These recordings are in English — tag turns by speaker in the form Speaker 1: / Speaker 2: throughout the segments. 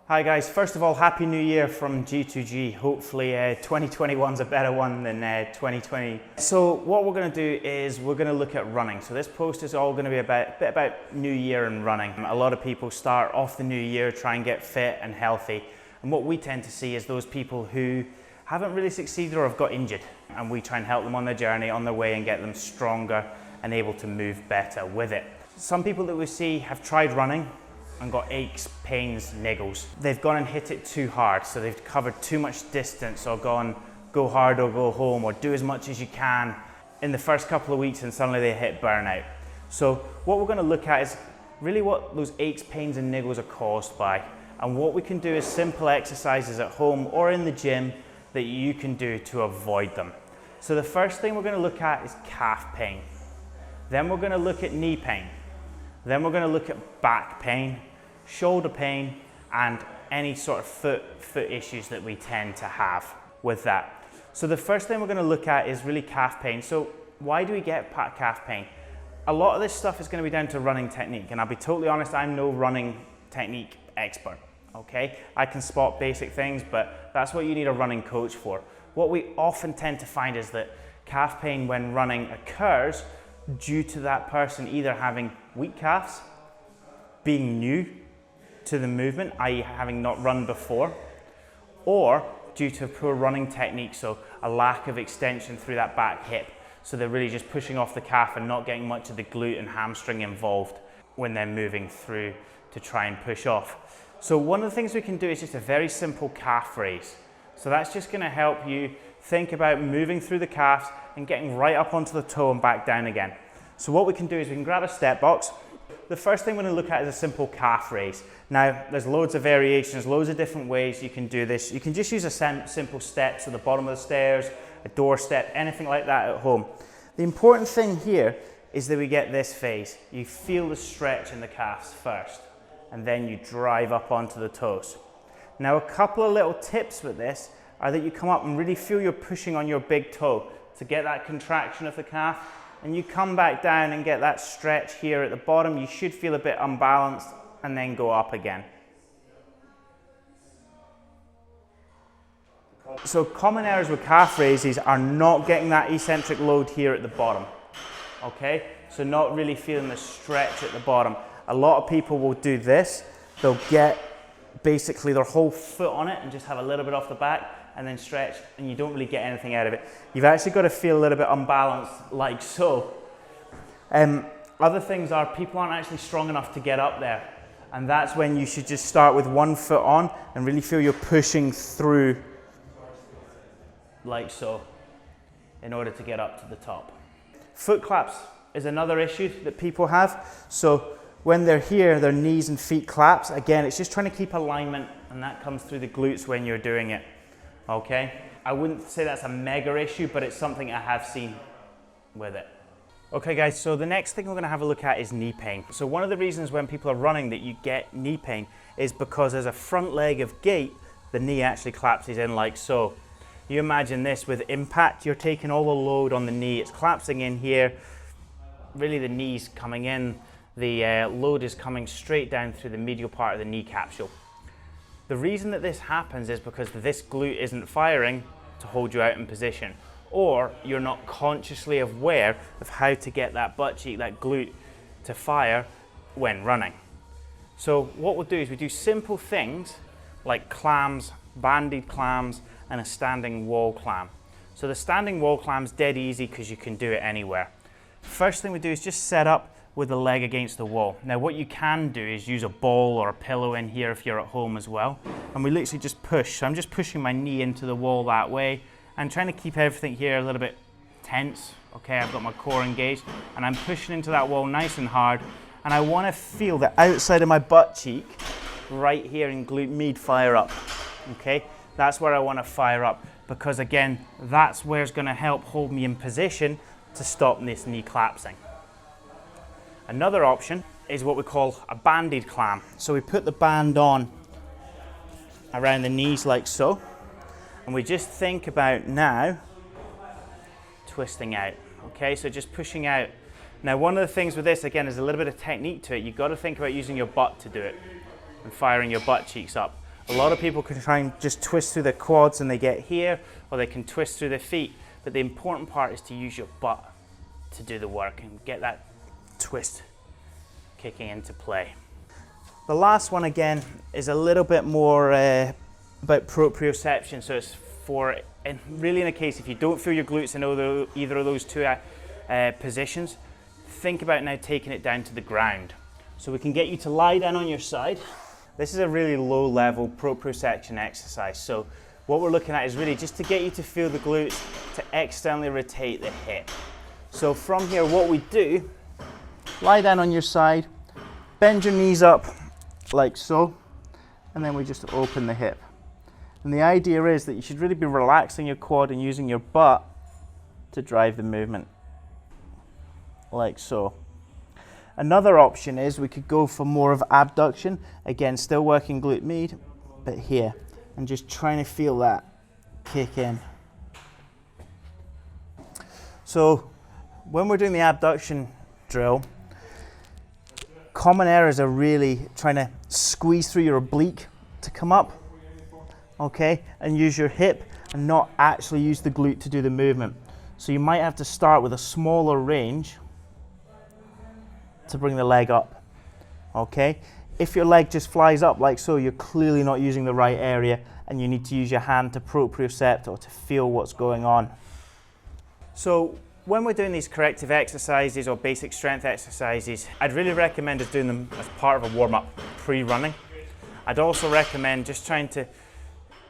Speaker 1: Hi guys, first of all, Happy New Year from G2G. Hopefully 2021's a better one than 2020. So what we're going to do is we're going to look at running. So this post is all going to be a bit about New Year and running. A lot of people start off the new year, try and get fit and healthy. And what we tend to see is those people who haven't really succeeded or have got injured. And we try and help them on their journey, on their way, and get them stronger and able to move better with it. Some people that we see have tried running and got aches, pains, niggles. They've gone and hit it too hard, so they've covered too much distance or gone go hard or go home or do as much as you can in the first couple of weeks and suddenly they hit burnout. So what we're going to look at is really what those aches, pains and niggles are caused by, and what we can do is simple exercises at home or in the gym that you can do to avoid them. So the first thing we're going to look at is calf pain. Then we're going to look at knee pain. Then we're going to look at back pain, shoulder pain, and any sort of foot issues that we tend to have with that. So the first thing we're going to look at is really calf pain. So why do we get calf pain? A lot of this stuff is going to be down to running technique, and I'll be totally honest, I'm no running technique expert, okay? I can spot basic things, but that's what you need a running coach for. What we often tend to find is that calf pain when running occurs due to that person either having weak calves, being new to the movement, i.e. having not run before, or due to poor running technique, so a lack of extension through that back hip. So they're really just pushing off the calf and not getting much of the glute and hamstring involved when they're moving through to try and push off. So one of the things we can do is just a very simple calf raise. So that's just going to help you think about moving through the calves and getting right up onto the toe and back down again. So what we can do is we can grab a step box. The first thing we're going to look at is a simple calf raise. Now, there's loads of variations, loads of different ways you can do this. You can just use a simple steps at the bottom of the stairs, a doorstep, anything like that at home. The important thing here is that we get this phase. You feel the stretch in the calves first, and then you drive up onto the toes. Now, a couple of little tips with this are that you come up and really feel you're pushing on your big toe to get that contraction of the calf, and you come back down and get that stretch here at the bottom. You should feel a bit unbalanced and then go up again. So common errors with calf raises are not getting that eccentric load here at the bottom, okay? So not really feeling the stretch at the bottom. A lot of people will do this. They'll get basically their whole foot on it and just have a little bit off the back and then stretch, and you don't really get anything out of it. You've actually got to feel a little bit unbalanced, like so. Other things are people aren't actually strong enough to get up there, and that's when you should just start with one foot on and really feel you're pushing through like so in order to get up to the top. Foot claps is another issue that people have. So when they're here, their knees and feet claps. Again, it's just trying to keep alignment, and that comes through the glutes when you're doing it. Okay, I wouldn't say that's a mega issue, but it's something I have seen with it. Okay guys, so the next thing we're gonna have a look at is knee pain. So one of the reasons when people are running that you get knee pain is because as a front leg of gait, the knee actually collapses in like so. You imagine this with impact, you're taking all the load on the knee, it's collapsing in here, really the knee's coming in, the load is coming straight down through the medial part of the knee capsule. The reason that this happens is because this glute isn't firing to hold you out in position, or you're not consciously aware of how to get that butt cheek, that glute to fire when running. So what we'll do is we do simple things like clams, bandied clams, and a standing wall clam. So the standing wall clam's dead easy because you can do it anywhere. First thing we do is just set up with the leg against the wall. Now what you can do is use a ball or a pillow in here if you're at home as well. And we literally just push. So I'm just pushing my knee into the wall that way and trying to keep everything here a little bit tense. Okay, I've got my core engaged and I'm pushing into that wall nice and hard. And I want to feel the outside of my butt cheek right here in glute med fire up. Okay, that's where I want to fire up, because again, that's where it's going to help hold me in position to stop this knee collapsing. Another option is what we call a banded clam. So we put the band on around the knees like so, and we just think about now twisting out. Okay, so just pushing out. Now one of the things with this, again, is a little bit of technique to it. You've got to think about using your butt to do it and firing your butt cheeks up. A lot of people can try and just twist through their quads and they get here, or they can twist through their feet. But the important part is to use your butt to do the work and get that twist kicking into play. The last one again is a little bit more about proprioception. So it's for, and really in a case if you don't feel your glutes in either of those two positions, think about now taking it down to the ground. So we can get you to lie down on your side. This is a really low level proprioception exercise. So what we're looking at is really just to get you to feel the glutes, to externally rotate the hip. So from here, what we do, lie down on your side, bend your knees up like so, and then we just open the hip. And the idea is that you should really be relaxing your quad and using your butt to drive the movement, like so. Another option is we could go for more of abduction. Again, still working glute med, but here, and just trying to feel that kick in. So when we're doing the abduction drill, common errors are really trying to squeeze through your oblique to come up, okay, and use your hip and not actually use the glute to do the movement. So you might have to start with a smaller range to bring the leg up, okay? If your leg just flies up like so, you're clearly not using the right area and you need to use your hand to propriocept or to feel what's going on. So when we're doing these corrective exercises or basic strength exercises, I'd really recommend us doing them as part of a warm-up pre-running. I'd also recommend just trying to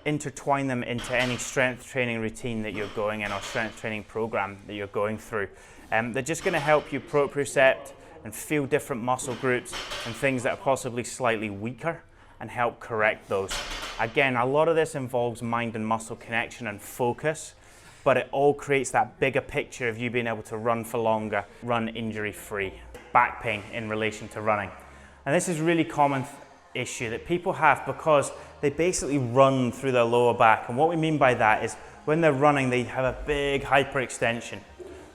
Speaker 1: intertwine them into any strength training routine that you're going in or strength training program that you're going through. They're just going to help you propriocept and feel different muscle groups and things that are possibly slightly weaker and help correct those. Again, a lot of this involves mind and muscle connection and focus, but it all creates that bigger picture of you being able to run for longer, run injury-free. Back pain in relation to running. And this is a really common issue that people have because they basically run through their lower back. And what we mean by that is when they're running, they have a big hyperextension.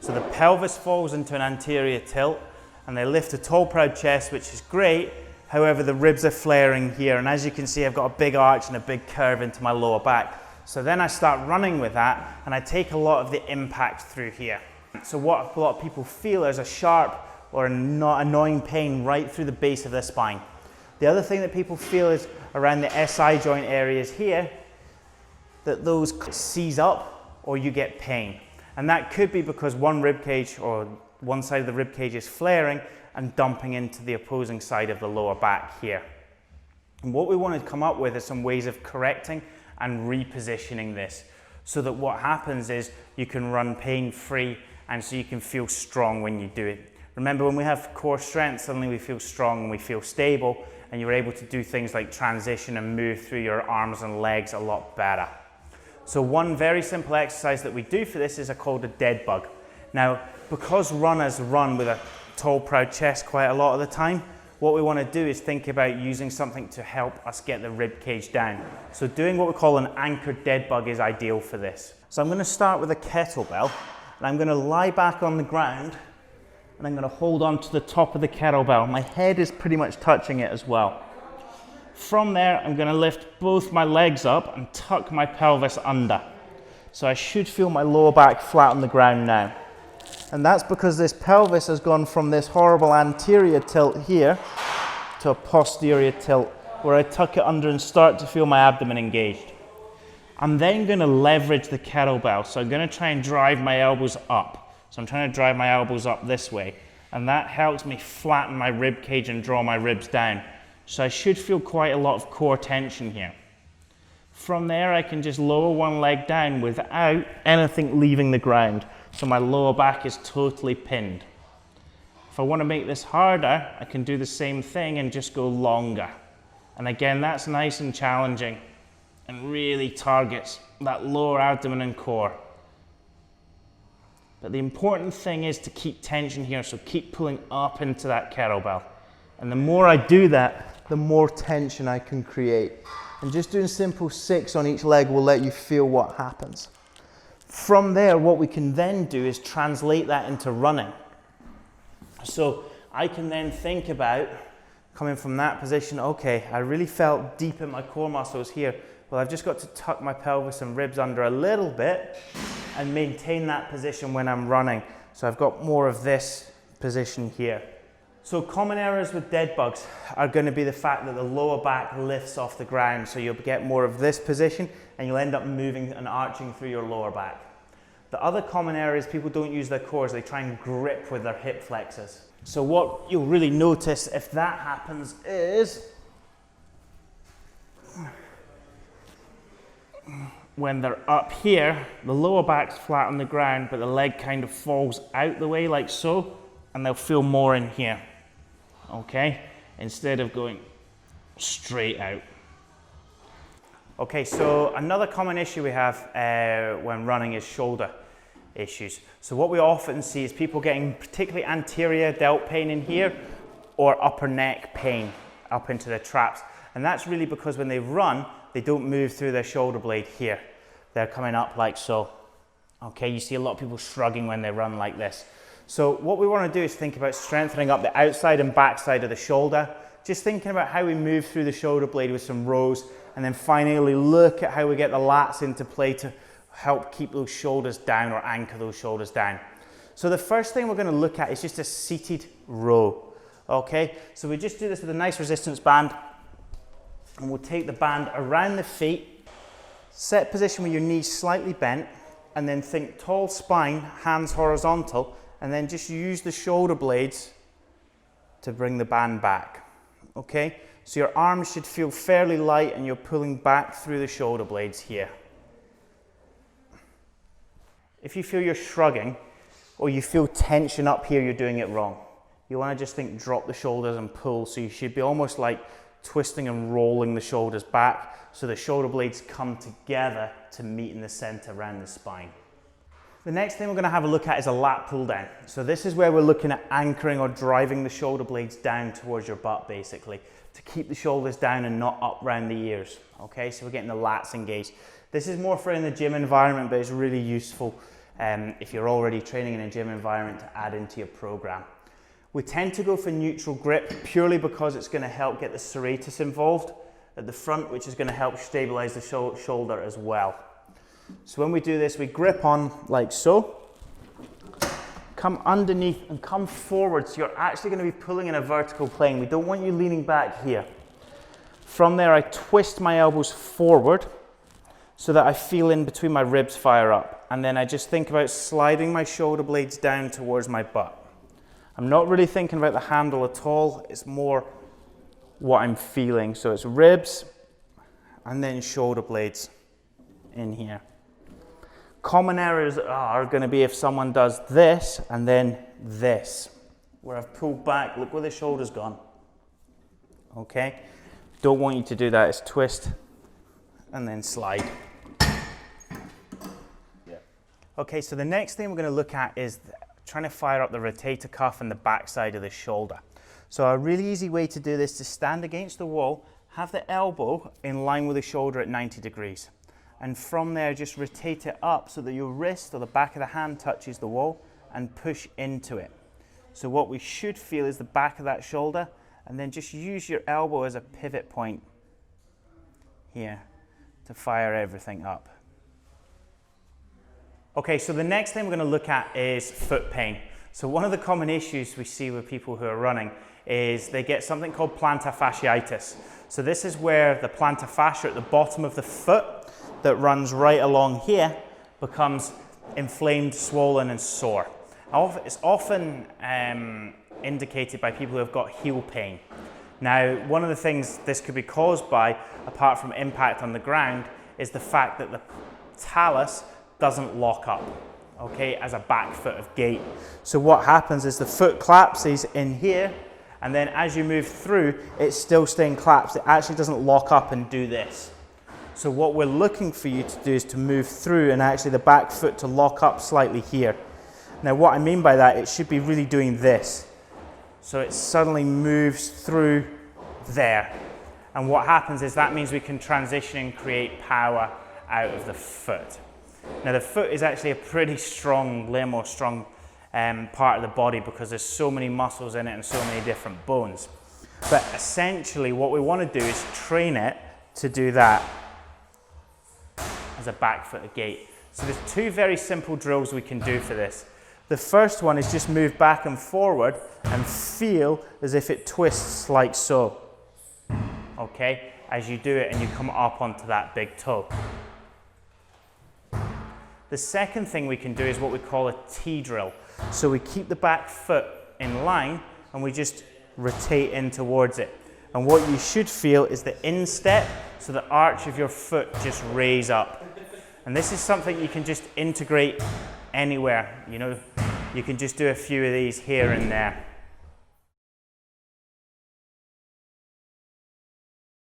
Speaker 1: So the pelvis falls into an anterior tilt and they lift a tall, proud chest, which is great. However, the ribs are flaring here. And as you can see, I've got a big arch and a big curve into my lower back. So then I start running with that and I take a lot of the impact through here. So what a lot of people feel is a sharp or annoying pain right through the base of their spine. The other thing that people feel is around the SI joint areas here, that those seize up or you get pain. And that could be because one rib cage or one side of the rib cage is flaring and dumping into the opposing side of the lower back here. And what we want to come up with is some ways of correcting and repositioning this so that what happens is you can run pain-free and so you can feel strong when you do it. Remember, when we have core strength, suddenly we feel strong and we feel stable and you're able to do things like transition and move through your arms and legs a lot better. So one very simple exercise that we do for this is called a dead bug. Now, because runners run with a tall, proud chest quite a lot of the time, what we want to do is think about using something to help us get the rib cage down. So doing what we call an anchored dead bug is ideal for this. So I'm going to start with a kettlebell and I'm going to lie back on the ground and I'm going to hold on to the top of the kettlebell. My head is pretty much touching it as well. From there, I'm going to lift both my legs up and tuck my pelvis under. So I should feel my lower back flat on the ground now. And that's because this pelvis has gone from this horrible anterior tilt here to a posterior tilt where I tuck it under and start to feel my abdomen engaged. I'm then going to leverage the kettlebell. So I'm going to try and drive my elbows up. So I'm trying to drive my elbows up this way. And that helps me flatten my rib cage and draw my ribs down. So I should feel quite a lot of core tension here. From there, I can just lower one leg down without anything leaving the ground. So my lower back is totally pinned. If I want to make this harder, I can do the same thing and just go longer. And again, that's nice and challenging and really targets that lower abdomen and core. But the important thing is to keep tension here, so keep pulling up into that kettlebell. And the more I do that, the more tension I can create. And just doing simple 6 on each leg will let you feel what happens. From there, what we can then do is translate that into running. So I can then think about Coming from that position, okay, I really felt deep in my core muscles here. Well, I've just got to tuck my pelvis and ribs under a little bit and maintain that position when I'm running. So I've got more of this position here. So common errors with dead bugs are going to be the fact that the lower back lifts off the ground. So you'll get more of this position and you'll end up moving and arching through your lower back. The other common error is people don't use their cores. They try and grip with their hip flexors. So what you'll really notice if that happens is when they're up here, the lower back's flat on the ground, but the leg kind of falls out the way like so, and they'll feel more in here, okay? Instead of going straight out. Okay, so another common issue we have when running is shoulder issues. So what we often see is people getting particularly anterior delt pain in here or upper neck pain up into their traps. And that's really because when they run, they don't move through their shoulder blade here. They're coming up like so. Okay, you see a lot of people shrugging when they run like this. So what we want to do is think about strengthening up the outside and backside of the shoulder. Just thinking about how we move through the shoulder blade with some rows, and then finally look at how we get the lats into play to help keep those shoulders down or anchor those shoulders down. So the first thing we're going to look at is just a seated row. Okay, so we just do this with a nice resistance band, and we'll take the band around the feet, set position with your knees slightly bent, and then think tall spine, hands horizontal, and then just use the shoulder blades to bring the band back. Okay, so your arms should feel fairly light and you're pulling back through the shoulder blades here. If you feel you're shrugging or you feel tension up here, you're doing it wrong. You want to just think drop the shoulders and pull, so you should be almost like twisting and rolling the shoulders back so the shoulder blades come together to meet in the center around the spine. The next thing we're going to have a look at is a lat pull down. So this is where we're looking at anchoring or driving the shoulder blades down towards your butt, basically, to keep the shoulders down and not up around the ears. Okay, so we're getting the lats engaged. This is more for in the gym environment, but it's really useful if you're already training in a gym environment to add into your program. We tend to go for neutral grip purely because it's going to help get the serratus involved at the front, which is going to help stabilize the shoulder as well. So when we do this, we grip on like so, come underneath and come forward. So you're actually going to be pulling in a vertical plane. We don't want you leaning back here. From there, I twist my elbows forward so that I feel in between my ribs fire up. And then I just think about sliding my shoulder blades down towards my butt. I'm not really thinking about the handle at all. It's more what I'm feeling. So it's ribs and then shoulder blades in here. Common errors are going to be if someone does this and then this, where I've pulled back, look where the shoulder's gone. Okay? Don't want you to do that. It's twist and then slide. Yeah. Okay, so the next thing we're going to look at is trying to fire up the rotator cuff and the backside of the shoulder. So a really easy way to do this is to stand against the wall, have the elbow in line with the shoulder at 90 degrees. And from there, just rotate it up so that your wrist or the back of the hand touches the wall and push into it. So what we should feel is the back of that shoulder, and then just use your elbow as a pivot point here to fire everything up. Okay, so the next thing we're going to look at is foot pain. So one of the common issues we see with people who are running is they get something called plantar fasciitis. So this is where the plantar fascia at the bottom of the foot that runs right along here becomes inflamed, swollen, and sore. It's often indicated by people who have got heel pain. Now, one of the things this could be caused by, apart from impact on the ground, is the fact that the talus doesn't lock up, okay, as a back foot of gait. So what happens is the foot collapses in here, and then as you move through, it's still staying collapsed. It actually doesn't lock up and do this. So what we're looking for you to do is to move through and actually the back foot to lock up slightly here. Now what I mean by that, it should be really doing this. So it suddenly moves through there. And what happens is that means we can transition and create power out of the foot. Now the foot is actually a pretty strong limb or strong part of the body because there's so many muscles in it and so many different bones. But essentially what we want to do is train it to do that as a back foot gate. So there's two very simple drills we can do for this. The first one is just move back and forward and feel as if it twists like so. Okay, as you do it and you come up onto that big toe. The second thing we can do is what we call a T drill. So we keep the back foot in line and we just rotate in towards it. And what you should feel is the instep, so the arch of your foot just raise up. And this is something you can just integrate anywhere, you know. You can just do a few of these here and there.